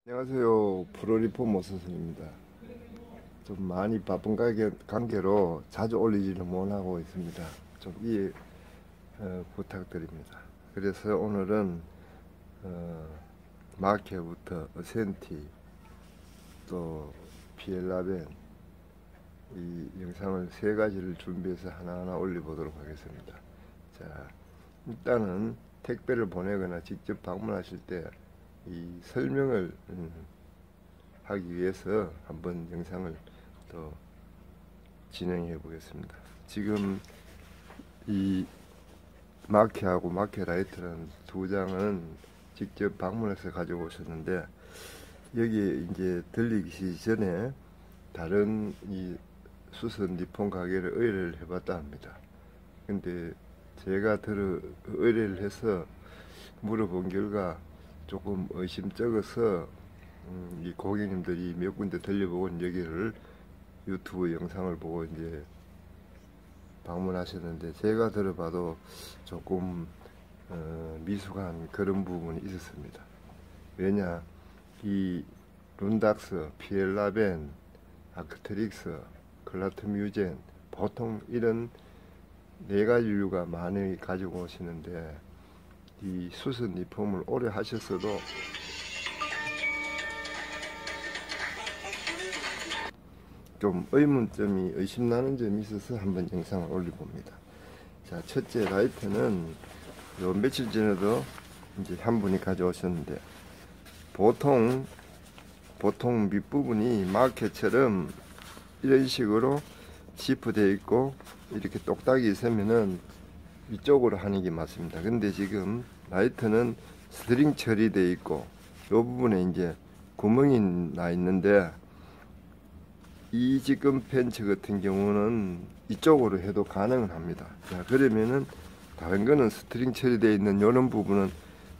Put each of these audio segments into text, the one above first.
안녕하세요. 프로리포머 스승입니다. 좀 많이 바쁜 관계로 자주 올리지는 못하고 있습니다. 좀 이해 부탁드립니다. 그래서 오늘은 마케부터 어센티 또 피엘라벤 이 영상을 세 가지를 준비해서 하나하나 올려보도록 하겠습니다. 자, 일단은 택배를 보내거나 직접 방문하실 때 이 설명을 하기 위해서 한번 영상을 또 진행해 보겠습니다. 지금 이 마케하고 마케라이트라는 두 장은 직접 방문해서 가지고 오셨는데, 여기에 이제 들리기 전에 다른 이 수선 니폰 가게를 의뢰를 해봤다 합니다. 근데 제가 의뢰를 해서 물어본 결과 조금 의심쩍어서 이 고객님들이 몇 군데 들려보고 여기를 유튜브 영상을 보고 이제 방문하셨는데, 제가 들어봐도 조금 미숙한 그런 부분이 있었습니다. 왜냐, 이 룬닥스, 피엘라벤, 아크트릭스, 클라트뮤젠, 보통 이런 네 가지류가 많이 가지고 오시는데, 이 수선 리폼을 오래 하셨어도 좀 의문점이 의심나는 점이 있어서 한번 영상을 올려봅니다. 자, 첫째 라이트는 요 며칠 전에도 이제 한 분이 가져오셨는데, 보통 밑부분이 마켓처럼 이런 식으로 지프되어 있고 이렇게 똑딱이 있으면은 위쪽으로 하는 게 맞습니다. 근데 지금 라이트는 스트링 처리되어 있고 요 부분에 이제 구멍이 나 있는데, 이 지금 팬츠 같은 경우는 이쪽으로 해도 가능은 합니다. 자, 그러면은 다른 거는 스트링 처리되어 있는 요런 부분은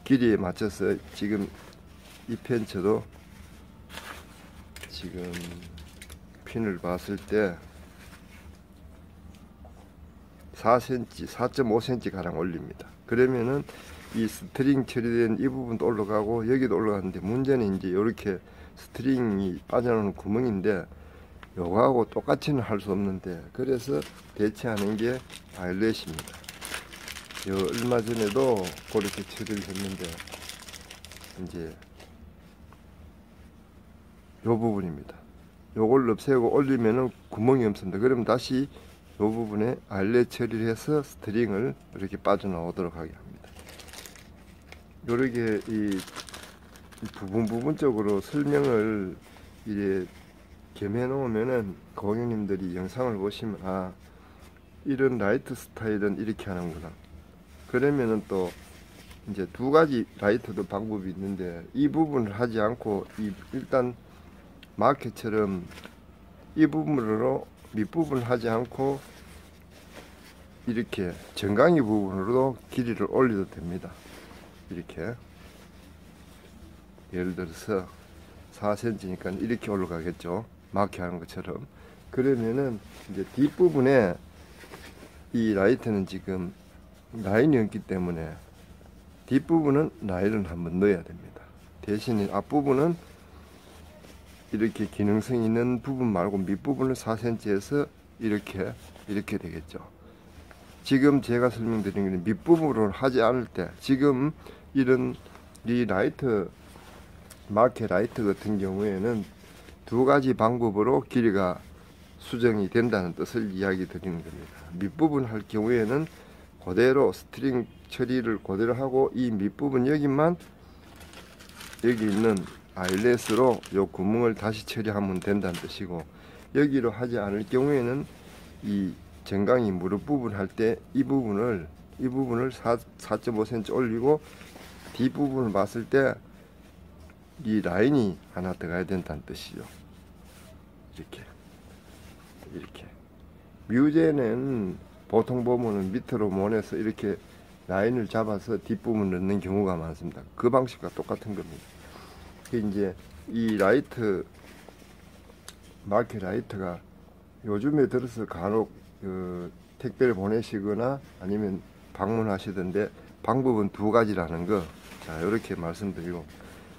길이에 맞춰서 지금 이 팬츠도 지금 핀을 봤을 때 4cm, 4.5cm 가량 올립니다. 그러면은 이 스트링 처리된 이 부분도 올라가고 여기도 올라가는데, 문제는 이제 이렇게 스트링이 빠져나오는 구멍인데 요거하고 똑같이는 할 수 없는데, 그래서 대체하는 게 아일렛입니다. 얼마 전에도 그렇게 처리를 했는데 이제 요 부분입니다. 요걸 없애고 올리면은 구멍이 없습니다. 그럼 다시 요 부분에 아일렛 처리를 해서 스트링을 이렇게 빠져나오도록 하게 합니다. 요렇게 이 부분적으로 설명을 이제 겸해 놓으면은 고객님들이 영상을 보시면, 아, 이런 라이트 스타일은 이렇게 하는구나. 그러면은 또 이제 두 가지 라이트도 방법이 있는데, 이 부분을 하지 않고 일단 마켓처럼 이 부분으로 밑부분을 하지 않고 이렇게 정강이 부분으로도 길이를 올려도 됩니다. 이렇게 예를 들어서 4cm니까 이렇게 올라가겠죠, 마켓 하는 것처럼. 그러면은 이제 뒷부분에 이 라이트는 지금 라인이 없기 때문에 뒷부분은 라인을 한번 넣어야 됩니다. 대신에 앞부분은 이렇게 기능성 있는 부분 말고 밑부분을 4cm에서 이렇게 되겠죠. 지금 제가 설명드린 게 밑부분으로 하지 않을 때, 지금 이런 이 라이트, 마켓 라이트 같은 경우에는 두 가지 방법으로 길이가 수정이 된다는 뜻을 이야기 드리는 겁니다. 밑부분 할 경우에는 그대로 스트링 처리를 그대로 하고, 이 밑부분 여기만 여기 있는 아일렛으로 요 구멍을 다시 처리하면 된다는 뜻이고, 여기로 하지 않을 경우에는 이 정강이 무릎 부분 할 때 이 부분을 4.5cm 올리고 뒷부분을 봤을 때 이 라인이 하나 들어가야 된다는 뜻이죠. 이렇게 뮤제는 보통 보면은 밑으로 모내서 이렇게 라인을 잡아서 뒷부분을 넣는 경우가 많습니다. 그 방식과 똑같은 겁니다. 이제 이 라이트, 마켓 라이트가 요즘에 들어서 간혹 택배를 보내시거나 아니면 방문하시던데, 방법은 두 가지라는 거, 자, 이렇게 말씀드리고,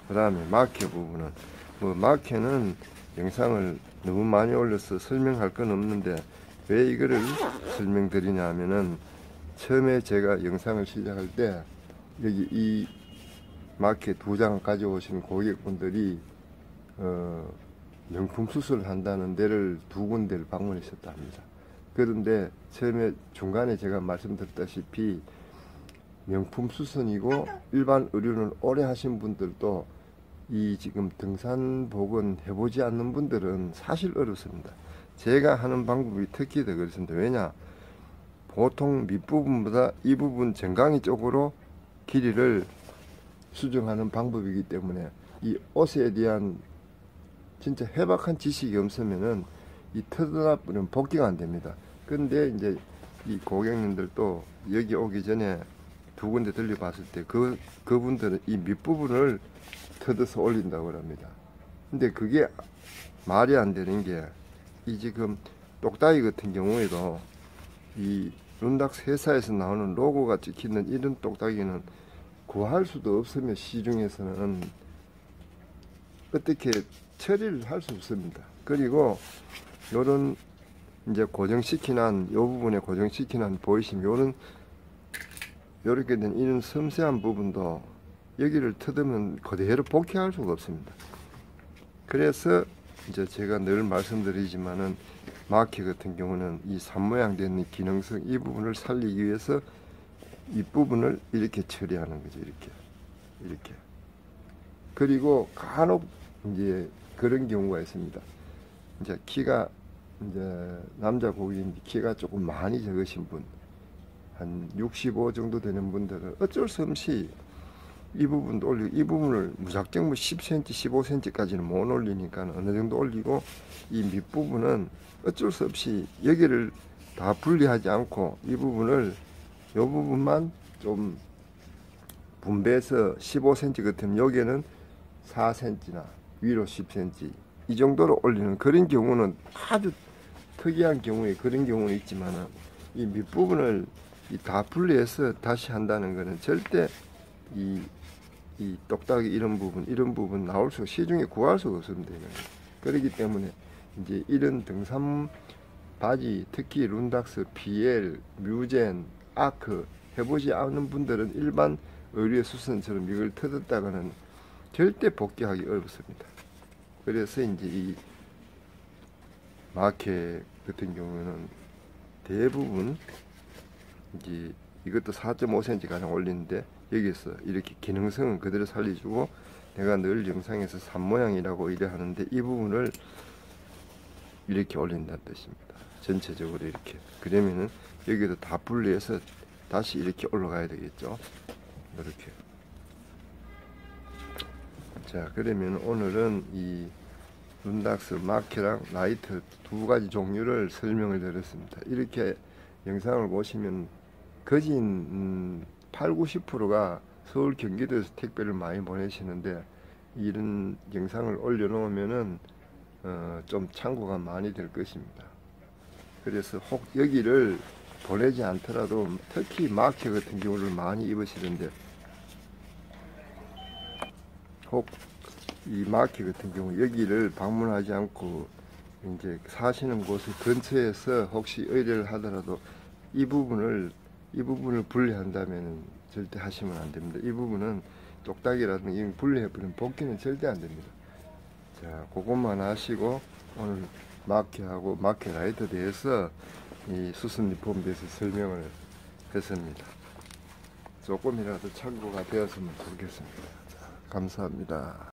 그 다음에 마케 부분은 마케는 영상을 너무 많이 올려서 설명할 건 없는데 왜 이거를 설명드리냐 하면은 처음에 제가 영상을 시작할 때 여기 이 마케 2장 가져오신 고객분들이 명품 수술을 한다는 데를 2군데를 방문하셨다 합니다. 그런데 처음에 중간에 제가 말씀드렸다시피 명품 수선이고 일반 의료는 오래 하신 분들도 이 지금 등산복은 해보지 않는 분들은 사실 어렵습니다. 제가 하는 방법이 특히 더 그렇습니다. 왜냐, 보통 밑부분보다 이 부분 정강이 쪽으로 길이를 수정하는 방법이기 때문에 이 옷에 대한 진짜 해박한 지식이 없으면은 이 터드나쁘면 복귀가 안 됩니다. 근데 이제 이 고객님들도 여기 오기 전에 2군데 들려봤을 때 그분들은 이 밑부분을 터져서 올린다고 합니다. 근데 그게 말이 안 되는 게 이 지금 똑딱이 같은 경우에도 이 룬닥스 회사에서 나오는 로고가 찍히는 이런 똑딱이는 구할 수도 없으며 시중에서는 어떻게 처리를 할 수 없습니다. 그리고 요런 이제 고정시키는 요 부분에 고정시키는 보이시면 요런 요렇게 된 이런 섬세한 부분도 여기를 터으면 그대로 복귀할 수가 없습니다. 그래서 이제 제가 늘 말씀드리지만은 마케 같은 경우는 이 산모양된 기능성 이 부분을 살리기 위해서 이 부분을 이렇게 처리하는 거죠. 이렇게. 그리고 간혹 이제 그런 경우가 있습니다. 이제 키가 이제 남자 고객인 키가 조금 많이 적으신 분, 한 65 정도 되는 분들은 어쩔 수 없이 이 부분도 올리고 이 부분을 무작정 10cm, 15cm까지는 못 올리니까 어느 정도 올리고 이 밑부분은 어쩔 수 없이 여기를 다 분리하지 않고 이 부분을 요 부분만 좀 분배해서 15cm 같으면 여기는 4cm나 위로 10cm 이 정도로 올리는 그런 경우는 아주 특이한 경우에 그런 경우는 있지만은 이 밑부분을 다 분리해서 다시 한다는 것은 절대 이 똑딱이 이런 부분 나올 수 시중에 구할 수가 없습니다. 그렇기 때문에 이제 이런 등산 바지 특히 룬닥스, PL, 뮤젠, 아크 해보지 않는 분들은 일반 의료 수선처럼 이걸 터졌다가는 절대 복귀하기 어렵습니다. 그래서 이제 이 마케 같은 경우는 대부분 이제 이것도 4.5cm 가량 올리는데 여기서 이렇게 기능성은 그대로 살려주고 내가 늘 영상에서 산모양이라고 이래 하는데 이 부분을 이렇게 올린다는 뜻입니다. 전체적으로 이렇게. 그러면은 여기도 다 분리해서 다시 이렇게 올라가야 되겠죠. 이렇게. 자, 그러면 오늘은 이 룬닥스 마케랑 라이트 2가지 종류를 설명을 드렸습니다. 이렇게 영상을 보시면 거진 80~90%가 서울 경기도에서 택배를 많이 보내시는데 이런 영상을 올려놓으면은 좀 참고가 많이 될 것입니다. 그래서 혹 여기를 보내지 않더라도 특히 마케 같은 경우를 많이 입으시는데 혹 이 마케 같은 경우 여기를 방문하지 않고 이제 사시는 곳 근처에서 혹시 의뢰를 하더라도 이 부분을 분리한다면 절대 하시면 안 됩니다. 이 부분은 똑딱이라든가 이미 분리해버리면 복귀는 절대 안 됩니다. 자, 그것만 하시고 오늘 마케하고 마케 라이트에 대해서 이 수선 리폼에 대해서 설명을 했습니다. 조금이라도 참고가 되었으면 좋겠습니다. 자, 감사합니다.